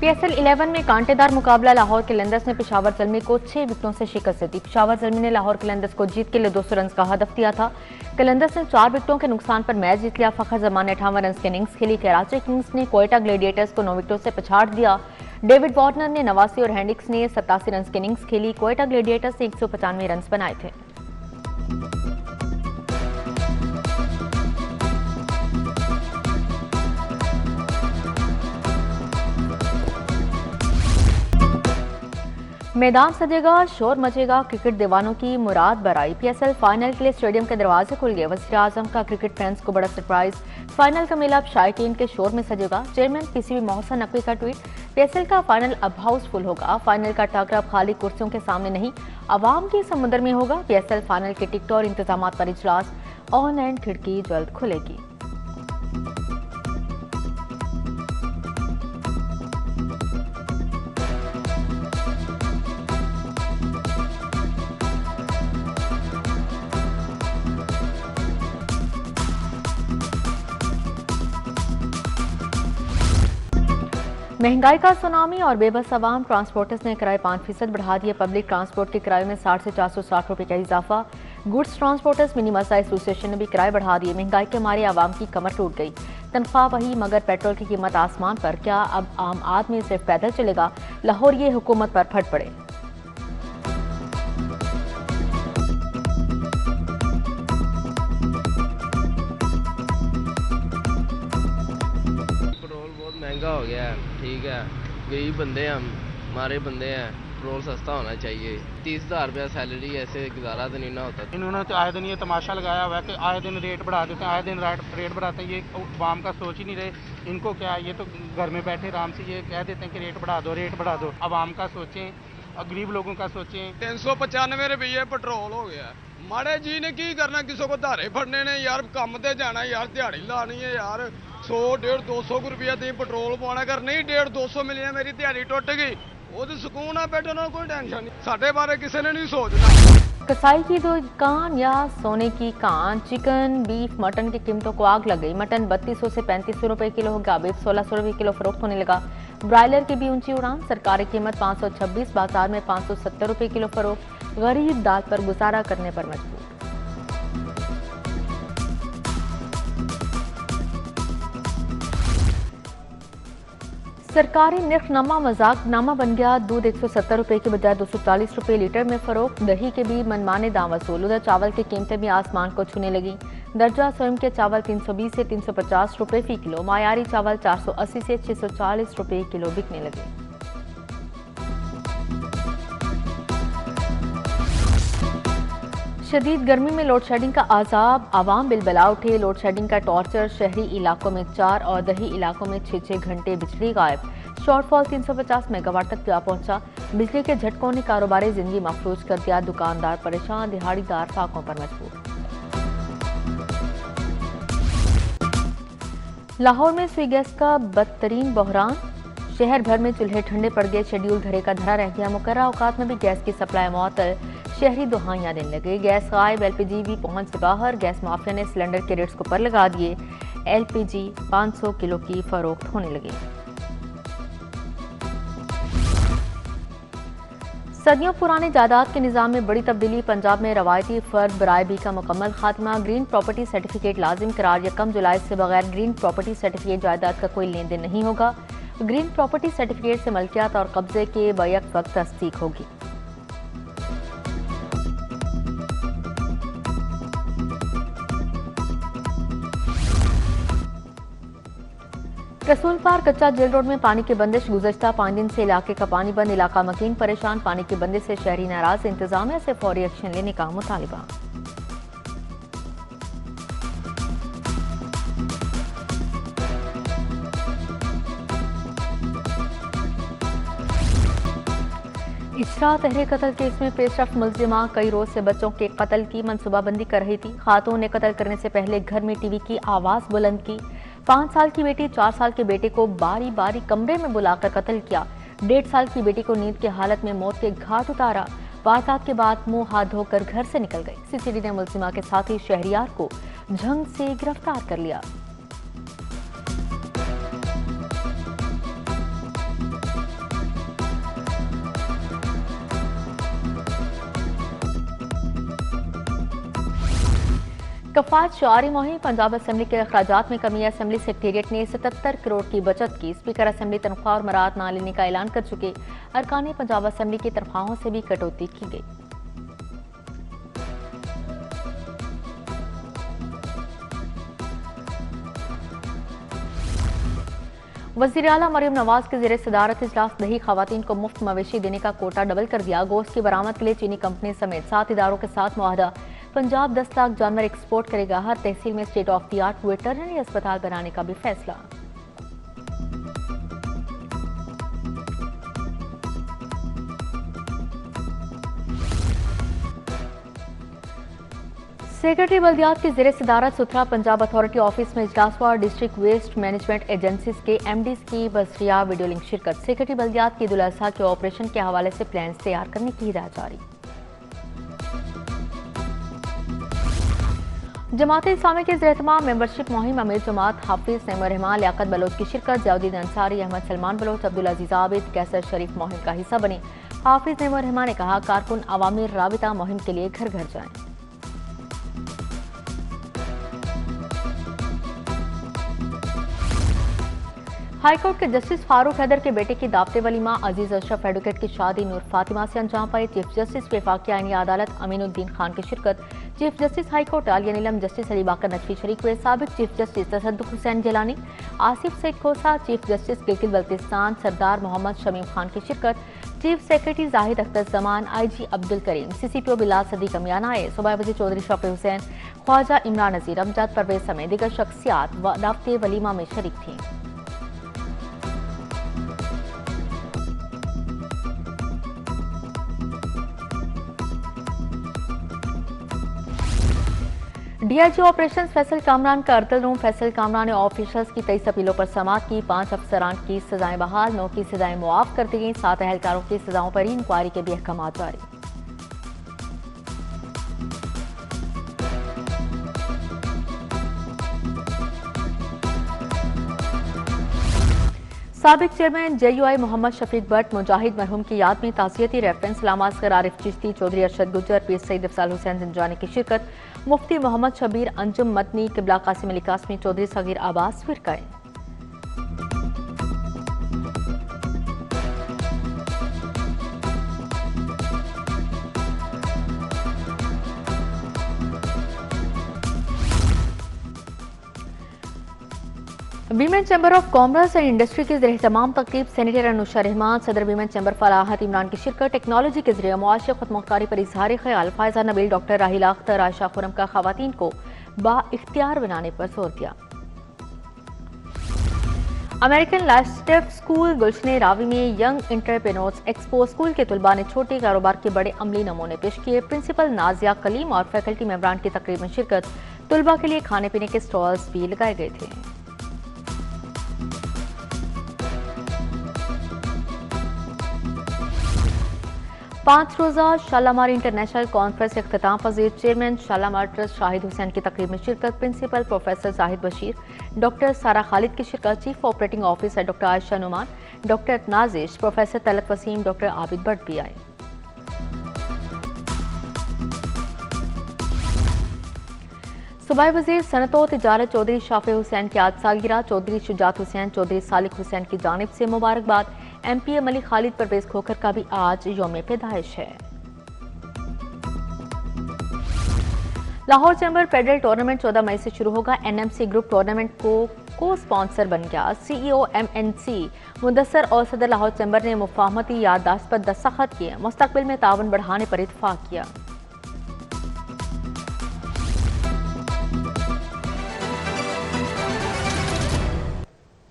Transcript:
PSL 11 में कांटेदार मुकाबला लाहौर कलंदर्स ने पेशावर ज़ल्मी को 6 विकेटों से शिकस्त दी। पेशावर ज़ल्मी ने लाहौर कलंदर्स को जीत के लिए 200 रन का हदफ दिया था। कलंदर्स ने 4 विकेटों के नुकसान पर मैच जीत लिया। फखर जमान ने 58 रन की इनिंग्स खेली। कराची किंग्स ने कोयटा ग्लेडिएटर्स को 9 विकेटों से पछाड़ दिया। डेविड वार्नर ने 89 और हेंड्रिक्स ने 87 रन की इनिंग्स खेली। कोयटा ग्लेडिएटर्स ने 195 रन बनाए थे। मैदान सजेगा, शोर मचेगा, क्रिकेट दीवानों की मुराद बराई। PSL फाइनल के लिए स्टेडियम के दरवाजे खुल गए। वज़ीर आज़म का क्रिकेट फैंस को बड़ा सरप्राइज। फाइनल का मेला अब शायकीन के शोर में सजेगा। चेयरमैन PCB मोहसन नकवी का ट्वीट। PSL का फाइनल अब हाउसफुल होगा। फाइनल का टकरा अब खाली कुर्सियों के सामने नहीं, आवाम के समुद्र में होगा। PSL फाइनल के टिकट और इंतजाम पर इजलास ऑन एंड खिड़की जल्द खुलेगी। महंगाई का सुनामी और बेबस अवाम। ट्रांसपोर्टर्स ने किराए 5% बढ़ा दिए। पब्लिक ट्रांसपोर्ट के किराए में 60 से 460 रुपए का इजाफा। गुड्स ट्रांसपोर्टर्स मिनी मसा एसोसिएशन ने भी किराए बढ़ा दिए। महंगाई के मारे आवाम की कमर टूट गई। तनख्वाह वही मगर पेट्रोल की कीमत आसमान पर। क्या अब आम आदमी सिर्फ पैदल चलेगा? लाहौर ये हुकूमत पर फट पड़े। महंगा हो गया है, ठीक है, गरीब बंदे हैं हम, हमारे बंदे हैं, पेट्रोल सस्ता होना चाहिए। 30,000 रुपया सैलरी, ऐसे गुजारा तो नहीं ना होता। इन्होंने तो आए दिन ये तमाशा लगाया हुआ है कि आए दिन रेट बढ़ा देते हैं, आए दिन रेट बढ़ाते हैं। ये आवाम का सोच ही नहीं रहे। इनको क्या है, ये तो घर में बैठे आराम से ये कह देते हैं कि रेट बढ़ा दो। आवाम का सोचें और गरीब लोगों का सोचें। 395 रुपये पेट्रोल हो गया। माड़े जी ने की करना, किसी को धारे फड़ने ने यार, काम ते जाना यार, दिहाड़ी लानी है यार। 100, 150, 200 रुपया दी पेट्रोल पाना, कर नहीं 150, 200 मिलिया मेरी दिहाड़ी टुट गई, वो तो सुकून है, बैठना कोई टेंशन नहीं। साढ़े बारे किसी ने नहीं सोचना। कसाई की दुकान या सोने की कान। चिकन, बीफ, मटन की कीमतों को आग लग गई। मटन 3200 से 3500 रुपए किलो होगा। बीफ 1600 रुपए किलो फरोख्त होने लगा। ब्रायलर की भी ऊंची उड़ान। सरकारी कीमत 526, बाजार में 570 रुपए किलो फरोख्त। गरीब दाल पर गुजारा करने पर मजबूर। सरकारी निर्खनामा मजाकनामा बन गया। दूध 170 रुपए के बजाय 240 रुपए लीटर में फरोख्त। दही के भी मनमाने दाम वसूल। उधर चावल की कीमतें भी आसमान को छूने लगी। दर्जा स्वयं के चावल 320 से 350 रुपए फी किलो। मायारी चावल 480 से 640 रुपए किलो बिकने लगे। शदीद गर्मी में लोड शेडिंग का आजाब। आवाम बिलबला उठे। लोड शेडिंग का टॉर्चर। शहरी इलाकों में 4 और दही इलाकों में 6 घंटे बिजली गायब। शॉर्टफॉल 350 मेगावाट तक जा पहुंचा। बिजली के झटकों ने कारोबारी जिंदगी महफूज कर दिया। दुकानदार परेशान, दिहाड़ीदार फाकों पर मजबूर। लाहौर में सुई गैस का बदतरीन बहरान। शहर भर में चूल्हे ठंडे पड़ गए। शेड्यूल धरे का धरा रह गया। मुकर्रर औकात में भी गैस की सप्लाई मुअत्तल। शहरी दुहाइयां देने लगे। गैस गायब। LPG भी पहुंच से बाहर। गैस माफिया ने सिलेंडर के रेट्स को पर लगा दिए। LPG 500 किलो की फरोख्त होने लगी। सदियों पुराने जायदाद के निजाम में बड़ी तब्दीली। पंजाब में रवायती फर्द बरायबी का मुकम्मल खात्मा। ग्रीन प्रॉपर्टी सर्टिफिकेट लाजिम करार। 1 जुलाई से बगैर ग्रीन प्रॉपर्टी सर्टिफिकेट जायदाद का कोई लेन देन नहीं होगा। ग्रीन प्रॉपर्टी सर्टिफिकेट से मलकियत और कब्जे के बैक वक्त तस्दीक होगी। रसूल पार कच्चा जेल रोड में पानी की बंदिश। गुज़श्ता 5 दिन से इलाके का पानी बंद। इलाका मकीन परेशान। पानी की बंदिश से शहरी नाराज। इंतजामिया से फौरी एक्शन लेने का मुतालिबा। इशरा तहरीर कत्ल केस में पेशरफ्त मुल्जिमा कई रोज से बच्चों के कत्ल की मनसूबाबंदी कर रही थी। खातून ने कत्ल करने से पहले घर में टीवी की आवाज बुलंद की। 5 साल की बेटी 4 साल के बेटे को बारी बारी कमरे में बुलाकर कत्ल किया। 1.5 साल की बेटी को नींद की हालत में मौत के घाट उतारा। वारदात के बाद मुंह हाथ धोकर घर से निकल गई। सीसीडी ने मुल्जिमा के साथी शहरियार को झंग से गिरफ्तार कर लिया। कफात शुआरी मुहिम पंजाब असेंबली के अखराजात में कमी। असेंबली सेक्रेटेरिएट ने 77 करोड़ की बचत की। स्पीकर असेंबली तनख्वाह और मराहत न लेने का ऐलान कर चुके। अरकान पंजाब असेंबली की तनख्वाहों से भी कटौती की गई। वज़ीर आला मरियम नवाज के ज़ेरे सदारत इजलास दही खवातीन को मुफ्त मवेशी देने का कोटा डबल कर दिया। गोश्त की बरामद के लिए चीनी कंपनी समेत 7 इदारों के साथ मुआहदा। पंजाब 10 लाख जानवर एक्सपोर्ट करेगा। हर तहसील में state of the art veterinary अस्पताल बनाने का भी फैसला। सेक्रेटरी बल्दियात की ज़ेरे सदारत सुथरा पंजाब अथॉरिटी ऑफिस में इजलास हुआ। डिस्ट्रिक्ट वेस्ट मैनेजमेंट एजेंसीज के MDs की बसरिया वीडियो लिंक शिरकत। सेक्रेटरी बल्दियात की ईद उल अज़हा के ऑपरेशन के हवाले से प्लान तैयार करने की हिदायत जारी। जमात इस्लामी के ज़ेर-ए-एहतमाम मेंबरशिप मुहिम अमीर जमात हाफिज नईमुर रहमान लियाकत बलोच की शिरकत। ज़ियाउद्दीन अंसारी, अहमद सलमान बलोच, अब्दुल अजीज आबिद, कैसर शरीफ मुहिम का हिस्सा बने। हाफिज नईमुर रहमान ने कहा, कारकुन अवामी राबिता मुहिम के लिए घर घर जाएं। हाईकोर्ट के जस्टिस फारूक हैदर के बेटे की दावते वलीमा अजीज अशरफ एडवोकेट की शादी नूर फातिमा से अंजाम पाई। चीफ जस्टिस वफाकी आईनी अदालत अमीनुद्दीन खान की शिरकत। Chief justice high court Aalia Neelum, justice Ali Baqar Naqvi शरीक हुए। साबिक chief justice Tassaduq Hussain Jillani, Asif Saeed Khosa, chief justice Gilgit Baltistan Sardar Mohammad Shamim Khan की शिरकत। Chief secretary Zahid Akhtar Zaman, IG Abdul Karim, CCPO Bilal Sadiq अमियाना आए। सूबाई वज़ीर चौधरी शौकत हुसैन, ख्वाजा इमरान नज़ीर, अमजद परवेज समेत दीगर शख्सियात दावते वलीमा में शरीक थीं। DIG ऑपरेशन फैसल कामरान का अर्तल रूम। फैसल कामरान ने ऑफिसर्स की 23 अपीलों पर समाअत की। 5 अफसरान की सजाएं बहाल, 9 की सजाएं मुआफ कर दी गई। 7 अहलकारों की सजाओं पर ही इंक्वायरी के भी अहकाम जारी। साबिक चेयरमैन JUI मोहम्मद शफीक भट्ट मुजाहिद मरहूम की याद में ताज़ियती रेफरेंस अल्लामा असगर आरिफ चिश्ती, चौधरी अरशद गुज्जर, पीर सईद अफजाल हुसैन जिंजानी की शिरकत। मुफ्ती मोहम्मद शबीर अंजुम मदनी, किबला कासिम अली कासमी, चौधरी सगीर आबास फिरकाए। Women chamber of commerce and industry के ज़रिए तमाम तकरीब सेनेटर अनुशा रहमान, सदर वीमेन चैम्बर फलाहत इमरान की शिरकत। टेक्नोलॉजी के जरिए मुआशी खुदमुख्तारी पर इजहार ख्याल। फायजा नबील, डॉक्टर राहिला अख्तर, आयशा खुरम का खवातीन को बाइख्तियार बनाने पर जोर दिया। अमेरिकन लाइफस्टेप स्कूल गुलशन रावी में यंग एंटरप्रेन्योर्स एक्सपो। स्कूल के तुलबा ने छोटे कारोबार के बड़े अमली नमूने पेश किए। प्रिंसिपल नाजिया कलीम और फैकल्टी मेंबरान की तकरीब में शिरकत। तुलबा के लिए खाने पीने के स्टॉल्स भी लगाए गए थे। पांच रोजा शालामार इंटरनेशनल कॉन्फ्रेंस इख्तिताम पजीर। चेयरमैन शालामार ट्रस्ट शाहिद हुसैन की तकरीब में शिरकत। Principal professor Zahid Bashir, doctor Sara Khalid की शिरकत। Chief operating officer doctor Ayesha Noman, doctor Nazish, professor Talat Waseem, doctor Abid Bhatt भी आए। सूबाई वज़ीर सनअत व तिजारत चौधरी शाफे हुसैन की आज सालगिरह। चौधरी शुजात हुसैन, चौधरी सालिक हुसैन की जानिब से मुबारकबाद। MPM अली खालिद परवेज खोखर का भी आज यौम पैदाइश है। लाहौर चैम्बर फेडरल टूर्नामेंट 14 मई से शुरू होगा। NMC ग्रुप टूर्नामेंट को स्पॉन्सर बन गया। CEO MNC मुदस्सर और सदर लाहौर चैम्बर ने मुफाहमती याददाश्त पर दस्तखत किए। मुस्तकबिल में ताउन बढ़ाने पर इत्तफाक किया।